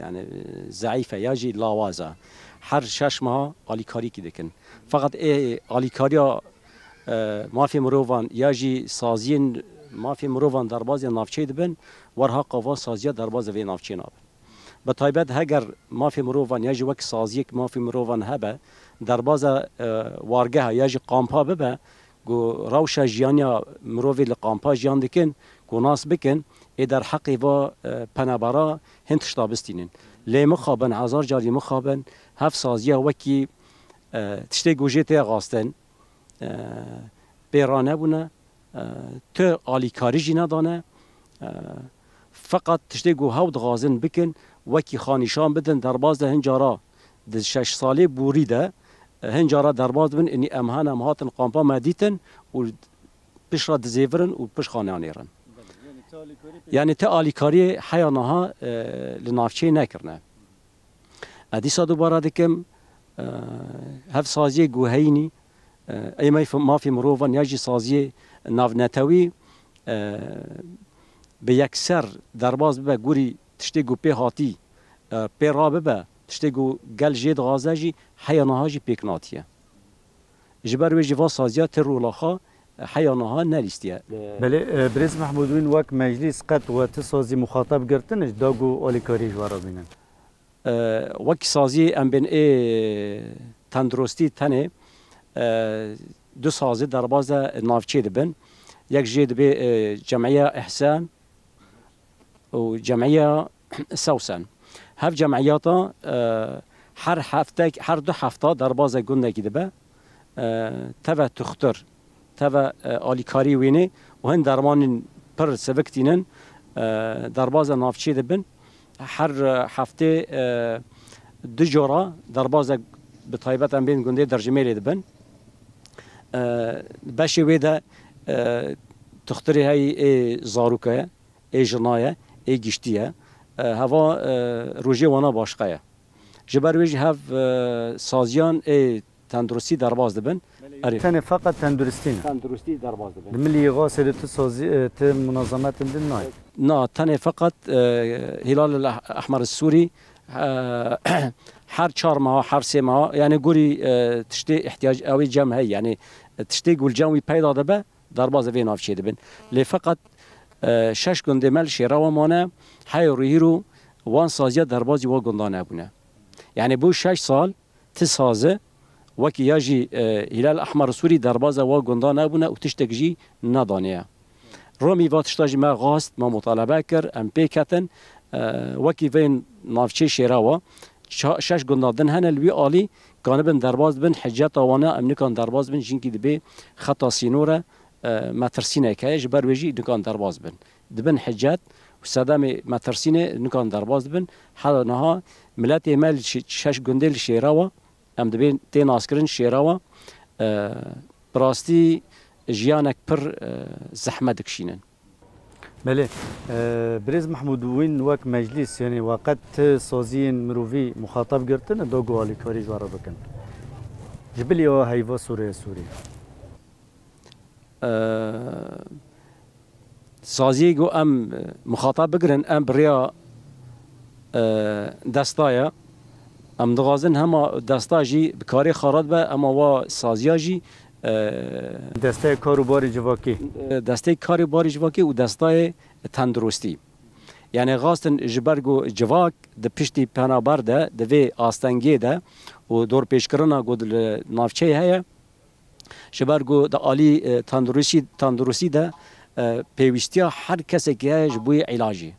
یعنی ضعیفه یا جی لاوازه هر شش ماه آلیکاری کی دکن فقط آلیکاریا مافی مروان یا جی سازین مافی مروان درباز نافچه دبن ورها قوا سازیا درباز وی نافچه ناب به تایبت هگر مافی مروان یا جی وک سازیک مافی مروان هبه درباز وارگه یا جی قامپا ببه گو روشا جیانیا مروی لقامپا جیان دکن گو ناس بکن ای در حقی و پنبارا هنتش تابستینن لی مخابن هزار جاری مخابن هف سازیا وکی تشتی گوجه تی غاستن بیرانه بونه تو آلیکاری جی ندانه فقط تشتی گو هود غازن بکن وکی خانیشان بدن درباز ده هنجارا ده 6 ساله بوری ده هنجارا درباز بن اني امهان امهاتن قامپا مدیتن و پیش را دزیورن و پیش خانیانیرن یعنی تا آلیکاری حیانها لنافچه نکرنه ادیسا دوباره دکم هف سازی گوهینی ای ما فی مروفان یاجی سازی ناونتوی به یکسر درباز ببه گوری تشتی گو پی هاتی پی را ببه تشتی گو گل جید غازه جی حیانها جی پیکناتیه جبر وی جوا سازیا ترولاخا حیانها نلیستیه بله برز محمودوین وک مجلس قد و تسازی مخاطب گرتنش داگو آلیکاری جوارا بینن وک سازی ام بین ای تندرستی تنه دو سازی درباز نافچه دبن یک جید به جمعیه احسان و جمعیه سوسن هف جمعیاتا هر دو هفته درباز گنده کی دبه تبع تختر تبع آلیکاری وینه و هن درمان پر سبکتینن درباز نافچه دبن هر هفته دو جورا درباز به طایبت هم بین گنده درجمه دبن باشی ویده تختری های زاروکه ای جنایه ای گشتیه هوا روژه وانا باشقه جبر ویج هف سازیان ای تندرستی درباز دبن تنه فقط تندرستین تندرستی درباز دبن ملی غاسل تسازی ت منظمات دن نای نه تنه فقط هلال الاحمر السوری هر 4 ماه هر 3 ماه یعنی گوری تشتی احتیاج اوی جمع هی یعنی تشتی گلجاوی پیدا دبه درباز وی نافچه دبن لی فقط 6 گنده مل شیراو مانه های روی رو وان سازیا دربازی و گندانه بونه یعنی بو 6 سال تسازه وکی یاجی هلال احمر سوری دربازه و گندانه بونه و تشتگجی ندانیه رومی واتشتاج ما غاست ما مطالبه کر ام پیکتن وکی وین نافچه شیراو 6 گندادن هنه لوی آلی کانبن درباز بن حجت آوانه امنیکان درباز بن جنکی دبی خطا سینوره مترسینه که جبر وجی نکان درباز بن دبن حجت و صدام مترسینه نکان درباز بن حالا نها ملت مل 6 گندل شیراوا ام دبین تین اسکرین شیراوا براستی جیانک پر زحمت کشینن بله برز محمود وين وك مجلس يعني وقت سازين مروفي مخاطب قرتنا دو قوالي كاري جوارا بكن جبلي او هيفا سوريا سازي جو ام مخاطب بقرن ام بريا دستايا ام دغازن هما دستاجي بكاري خارات با اما وا سازياجي دسته کاروباری جواکی دسته کاروباری جواکی و دسته تندرستی یعنی غاستن جبرگو جواک د پشتی پنابر ده د وی آستنگی ده و دور پیشکرنا گود نافچه هيا جبرگو د عالی تندرستی ده پیوستیا هر کسی که جبوی علاجی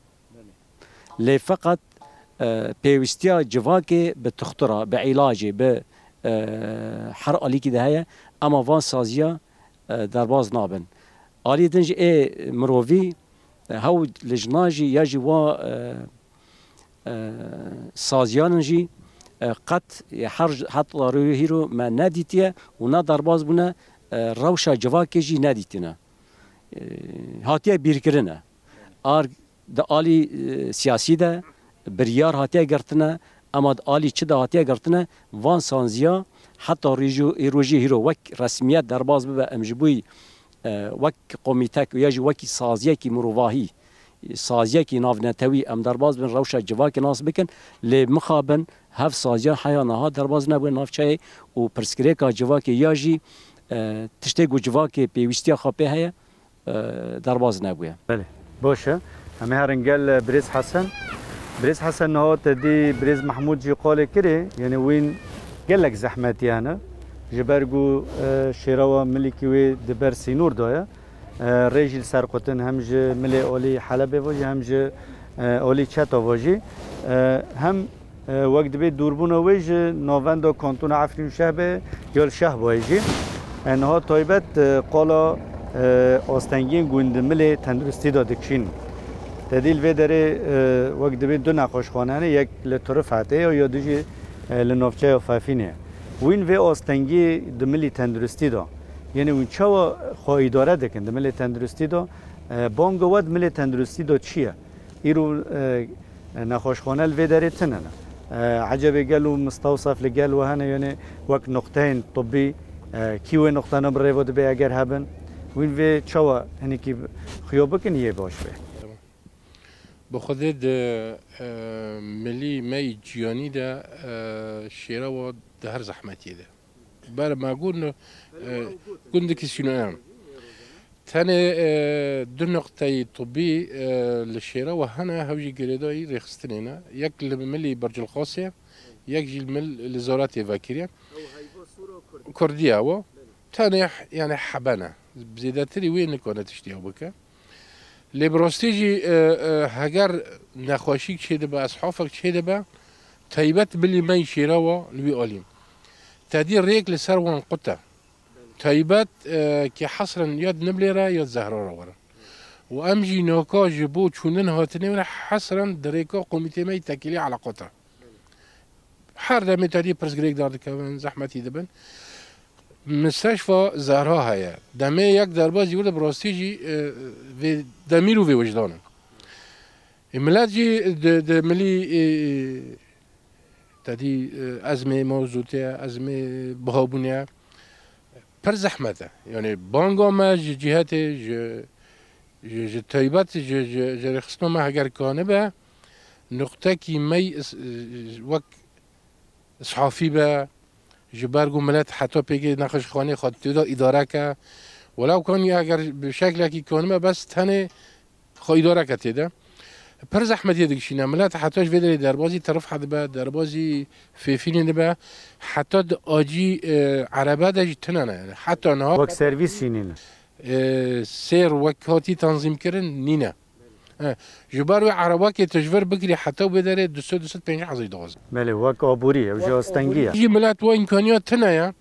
لی فقط پیوستیا جواکی به تخترا به علاجی به هر عالی که ده هيا اما وان سازیا درباز نابن آلی دنج ای مروی هاو لجناجی یا جی وا سازیانجی قط حتی روی رو ما ندیتیه و نه درباز بونه روشا جواکی جی ندیتینه هاتیه بیرکرنه د آلی سیاسی ده بریار هاتیه گرتنه اما د آلی چه ده هاتیه گرتنه وان سازیا حتی روجی هیرو وک رسمیت درباز به امجبوی وک قومیتک و یاجی وکی سازیه کی مروواهی سازیه کی ناونتوی ام درباز بن روشا جواک ناس بکن لی مخابن هف سازیه حیانها درباز نبوی نافچه و پرسکریکا جواک یاجی تشتگو جواک پیوستی خاپه هیا درباز نبوی بله باشه همه هرنگل بريز حسن هو تدي بريز محمود جي قال كري يعني وين قال لك زحمتي انا جبرجو شراوه ملكي وي دبر سينور دايا رجل سرقتن همج ملي اولي حلب واجي همج اولي چتا واجي هم وقت بي دوربون ويج نوفندو كانتون عفرين شهبه يال شهب واجي انها طيبت قالا آستنگین گوند ملی تندرستی دادکشین تدیل و داره وقت بین دو نقاش خانه یک لطرف حته یا دوجی لنافچه فافینه وین و آستنگی دملی تندرستی دا یعنی اون چه خواهی داره دکن دملی تندرستی دا بانگ ود ملی تندرستی دا چیه ایرو نقاش خانه و داره تنه عجبه گلو مستوصف لگلو هنه یعنی وقت نقطه طبی کیو نقطه نبره ود به اگر هبن وين في تشوا هنيك خيوبك نيه باش به بخدد ملي مي جياني ده شيرا و ده هر زحمتي ده بار ما قلنا كندك سينام ثاني دو نقطة طبي للشيرا وهنا هوجي قريداي رخصتنينا يك ملي برج القاسية يك جي المل لزارات فاكريا كردية و ثاني يعني حبنا بزيادتري وين كانت تشتيها بك لبراستيجي هجر نخوشيك شيء دبا أصحابك شيء دبا تايبت باللي ما يشيروا لوي أليم تدير ريك لسر ونقطة تايبت كي حصرا يد نبليرا يد زهرة ورا وأمجي نوكا جبو شونن هاتني حصرا دريكا قوميتي ما يتكلي على قطة حر دمي تدي برس غريك دار كمان زحمتي دبن مستشفى زهرها هي دمي یک درباز يقول براستيجي في دميرو في وجدانه الملات جي د ملي تدي أزمة موجودة أزمة بهابونيا پر زحمته يعني بانگا ما جهته ج تايبات ج رخصنا ما هجر كانه به نقطة كي مي وك صحافي به جبرگو ملت حتی پیگی نقش خانه خود تو اداره که ولو کن اگر به شکلی که کنم بس تنه خو اداره کتیده پر زحمتی دکشینه ملت حتیش ویدری دربازی طرف حد به دربازی فیفینی به حتی آجی عربه داشت تنانه حتی نه وقت سرویس شینین سیر وقتی تنظیم کردن نینه جبار عربه که تجبر بگیری حتی بداره 250 دغز بله وقت آبوری و جاستنگیه جی ملت و امکانیات تنایا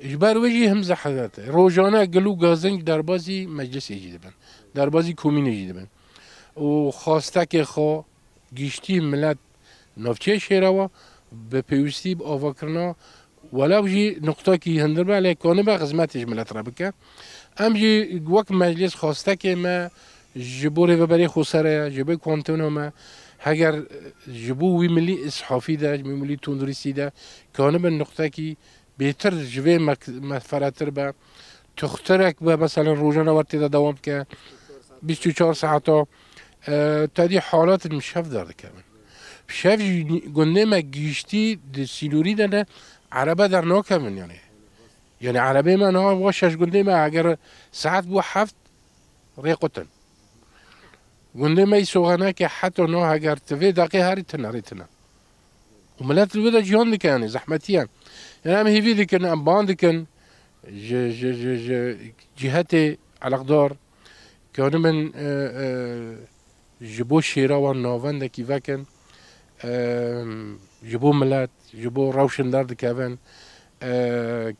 جبار وجی هم زحمت روزانه گلو گازنگ دربازی مجلس ایجاد بن دربازی کومین ایجاد بن و خواسته که خو گیشتی ملت نفچه شیروا به پیوستی با آواکرنا ولو جی نقطه کی هندر به لیکونه به خدمتش ملت را بکه ام جی وقت مجلس خواسته که ما جبوره و برای خساره جبه کوانتون ما اگر جبو وی ملی اصحافی ده جبه ملی تندرسی ده کانه به نقطه کی بهتر جبه مفراتر به تخترک به مثلا روزانه وقتی ده دوام که 24 ساعتا تادی حالات مشاف دارده کامن شاف گنده ما گیشتی سیلوری داره عربه در ناکمن یعنی عربه من ها واشش گنده ما اگر ساعت بو 7 ریقتن گنده ما سوغانه که حتی نه اگر توی دقیقه هری تنه و ملت رو بده جهان دکن زحمتیان یعنی هم هیوی دکن هم باند دکن جهت علاقدار که من جبو شیرا و ناوند کی وکن جبو ملت جبو روشندار دکن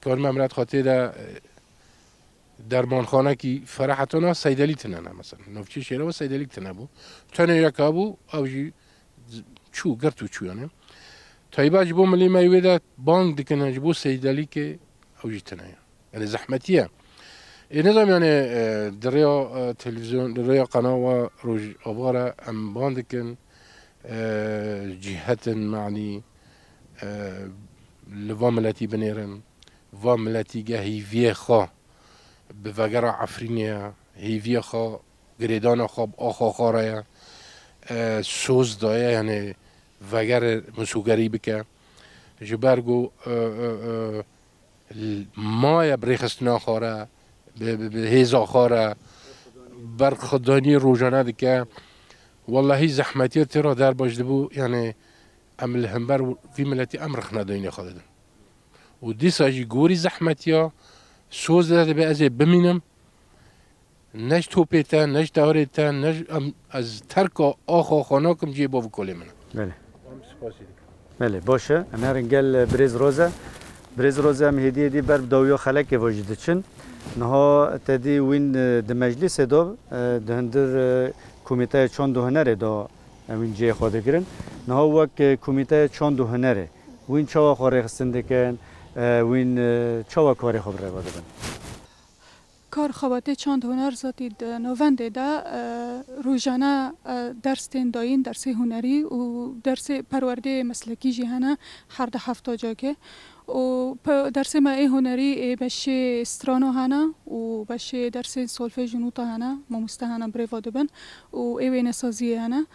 که من ملت خاطر درمانخانه کی فرحتونا سیدلی تنه مثلا نوچه شیرا و سیدلی تنه بو تنه یکابو او جی چو گرتو چو یعنی تایبا جبو ملی مایویده بانک دکنه جبو سیدلی که او جی تنه یعنی زحمتیه نظام يعني دريا تلفزيون دريا قناة وروج أبغى أم باندكن جهة معني لفاملتي بنيرن فاملتي جاهي فيخا بفجر عفرينيا هي فيخا جريدانا خاب آخا خاريا سوز دايا يعني فجر مسوجري بك جبرجو ما يبريخستنا خارا به هیزا خاره برخدانی روزانه دیگه والله زحمتی ترا در باجده بو یعنی عمل همبر فی ملتی امر خنا دینه خالدن و دیساجی گوری زحمتیا سوز داده به از بمینم نش توپیتا نش داوریتا نش از ترک آخا خاناکم جی باو کلی من بله بله باشه انا رنگل بریز روزه هم هدیه دی بر داویا خلک واجد چن نها تدی وین د مجلس دو دهندر کمیته چند هنره دا وین جه خود گرن نها وک کمیته چند هنره وین چوا خوري خستنده کن وین چوا کاری خبره بده بن کار خواته چند هنر زاتی نوونده دا روزانه درس داین درس هنری و درس پرورده مسلکی جهانه هر ده هفته جاکه و درس ما هنری بشه استرانو هانا و بشه درس سولفژ نوتا هانا ماموسته هانا بریوا دبن و ایوین سازی هانا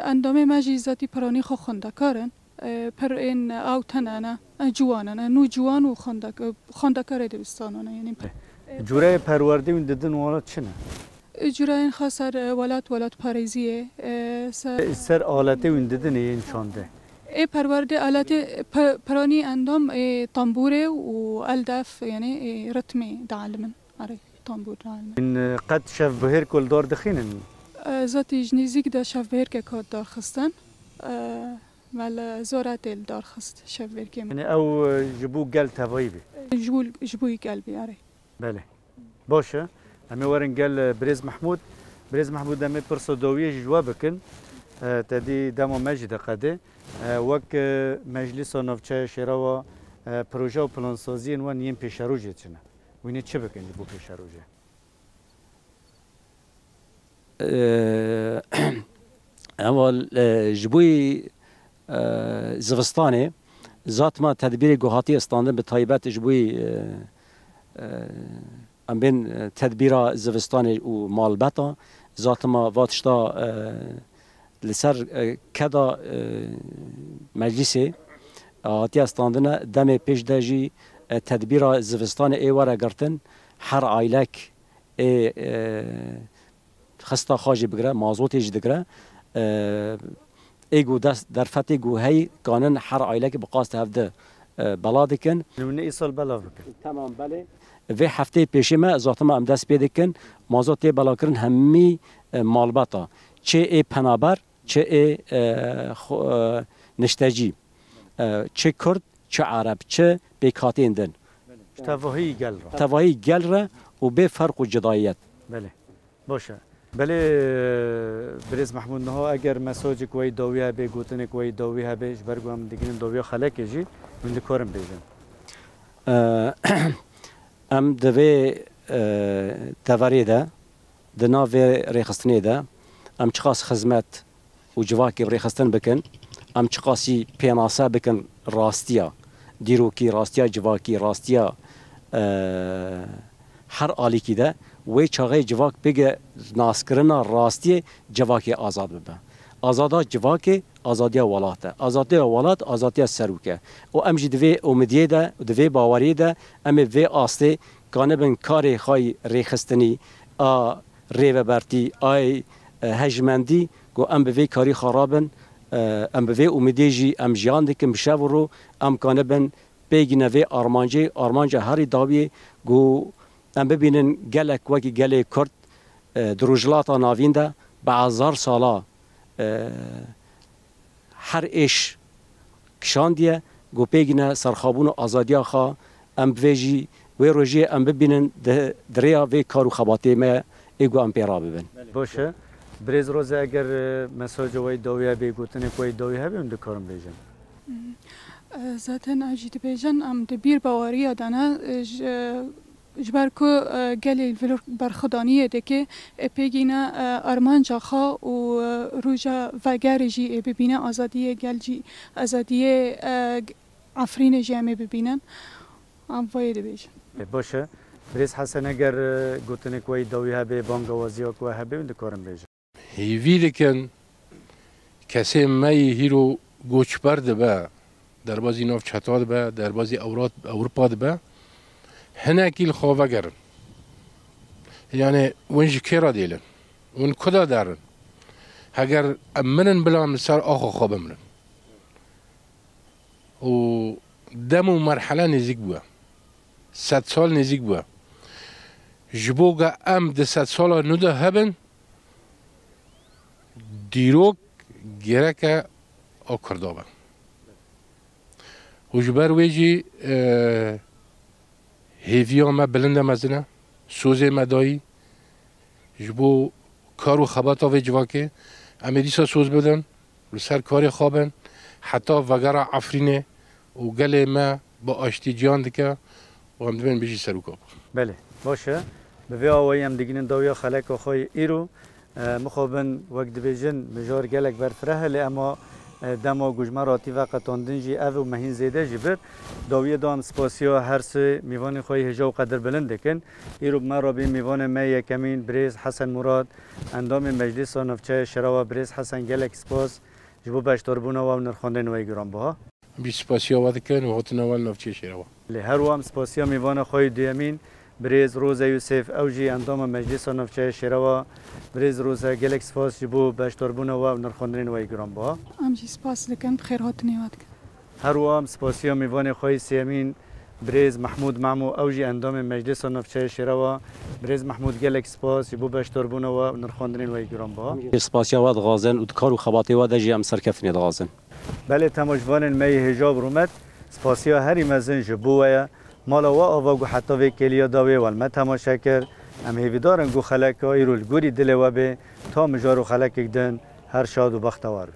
اندامه ماجی ذاتی پرانی خو خندکارن پر این او تنانا جوانن نو جوان و خندکار دبستانانه یعنی جوره پرورده این ددن ولات چنه جوره این خاصر ولات پاریزیه سر آلته این ددن این چانده پرورده آلات پرانی اندام تنبوره و الدف یعنی رتمی دعالمن آره تنبور دعالمن این قد شف بهر کل دار دخینن ذاتی جنیزیک دا شف بهر که کار دار خستن مال زورات دار خست شف بهر که یعنی او جبو گل توایی بی جبوی گل بیاره بله باشه همه ورن گل بریز محمود همه پرسوداویه جواب بکن تدی دما مجد قده وک مجلس نوچه شیرا و پروژه و پلانسازی و نیم پیشروجه چنه وینه چه بکنی بو پیشروجه اول جبوی زوستانه ذات ما تدبیر گوهاتی استانده به تایبت جبوی ام بین تدبیر زوستانه و مالبتا ذات ما واتشتا لسر کدا مجلس هاتی استاندنه دم پیش دجی تدبیر زوستان ای وره گرتن هر عائلک ای خستا خاجی بگره مازوتیج دگره ایگو دست در فتح گو هی کانن هر عائلک بقاست هفته بلادکن من ایسال بلا بکن تمام بله و هفته پیش ما ذات ما ام دست پیدکن مازوت بلا کرن همی مالباتا چه ای پنابر چه ای نشتجی چه کرد چه عرب چه بیکاتین دن تواهی گل را تواهی گل را و به فرق و جدایت بله باشه بله بریز محمود نها اگر مساج کوی داویه به گوتن کوی داویه بهش برگو هم دیگه داویه خلک جی من دکارم بیجم ام دوی تواریه ده دناوی ریخستنی ده ام چخاص خدمت و جواکی ریخستن بکن ام چخاصی پیناسه بکن راستیا دیروکی راستیا جواکی راستیا هر آلیکی ده وی چاقه جواک بگه ناسکرنا راستی جواکی آزاد ببه آزادا جواکی آزادی ولاته آزادی ولات آزادی سروکه و امجی دوی امیدیه ده دوی باوری ده امی وی آسته کانه بن کاری خای ریخستنی ریو برتی آی هجمندی گو ام به وی کاری خرابن ام به وی امیدی جی ام جیان دکم بشورو ام کانه بن بگینه وی آرمانجه هری داوی گو ام ببینن گلک وکی گله کرد دروجلاتا ناوین ده بعضار سالا هر ایش کشاندیه گو پیگینه سرخابون و آزادی آخا ام بویجی وی روژی ام ببینن دریا وی کارو خباتی ما ایگو ام پیرا ببین باشه بریز روزه اگر مساج وی داویه به گوتن کوی داویه بیم دکارم بیجم zaten ajit bêjin em di bîr bawariya de ne ji ber ku gelê berxwedaniyê dike pêgîne armanca xwe û rûja vegerê jî ê bibîne azadiyê gel jî azadiyê Efrînê jî em ê bibînin em vayê dibêjin باشه بریز حسن اگر گوتن کوی داویه به بانگ وازیا کوی هبیم دکارم بیجم هیوی دکن کسی می هیرو گوچبر دبه در بازی ناف چتاد به در بازی اروپا به هنکیل خواه گرن یعنی ونج کرا دیلن ون کدا دارن اگر منن بلا مسار آخو خواب منن و دمو مرحله نزیک بوه 100 سال نزیک بوه جبوگا ام ده 100 سال نوده هبن دیروک گرکه آکردابه و جبر ویجی هیویا ما بلنده مزنه سوزه مدایی جبو کارو خباتا وی جواکه امی دیسا سوز بدن لسر کاری خوابن حتی وگرا عفرینه و گله ما با آشتی جان دکه و هم دوین بیجی سروکاب بله باشه به وی آوایی هم دیگین داویا خلک و خوی ایرو مخابن وقت بیجن مجار گلک برفره لی اما دما گوجمراتی و قطاندن جی او مهین زیده جی بر داویه دام سپاسیا هر سه میوان خوی هجا و قدر بلند کن ایرو مرا بی میوان ما یکمین بریز حسن مراد اندام مجلس نفچه شراوا بریز حسن گلک سپاس جبو بشتاربونا و نرخاندن و گران بها بی سپاسیا واد کن و هاتنا و نفچه شراوا لی هر وام سپاسیا میوان خوی دیمین بریز روز یوسف اوجی اندام مجلس نفچه شراوا بریز روز گلک سپاس جبو بشتاربونا و نرخاندن و گران بها em jî spas dikim bi xêr hatine wat dikin هر وام سپاسیا میوان خوی سیمین بریز محمود معمو اوجی اندام مجلس نفچه شراوا بریز محمود گلک سپاس جبو بشتاربونا و نرخاندن و گران بها سپاسیا واد غازن و کارو خباتی واد جی ام سرکفنی غازن بله تماشوان می هجاب رومت سپاسیا هری مزن جبوه مالا و آواگو حتی وی کلیا داوی والمت تماشا کرد ام هیویدارن گو خلک ایرول گوری دل و به تا مجارو خلک دن هر شاد و بختوار